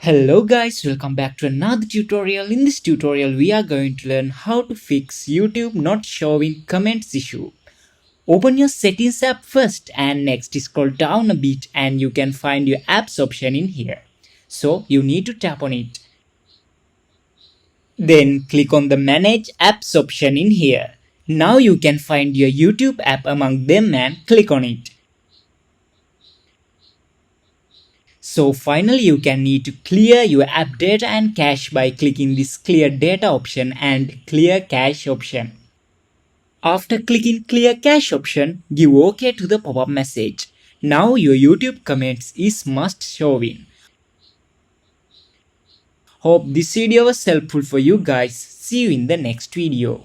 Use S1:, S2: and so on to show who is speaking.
S1: Hello guys, welcome back to another tutorial. In this tutorial, we are going to learn how to fix YouTube not showing comments issue. Open your settings app first and next scroll down a bit and you can find your apps option in here. So you need to tap on it. Then click on the manage apps option in here. Now you can find your YouTube app among them and click on it. So finally you can need to clear your app data and cache by clicking this clear data option and clear cache option. After clicking clear cache option, give OK to the pop-up message. Now your YouTube comments is must showing. Hope this video was helpful for you guys. See you in the next video.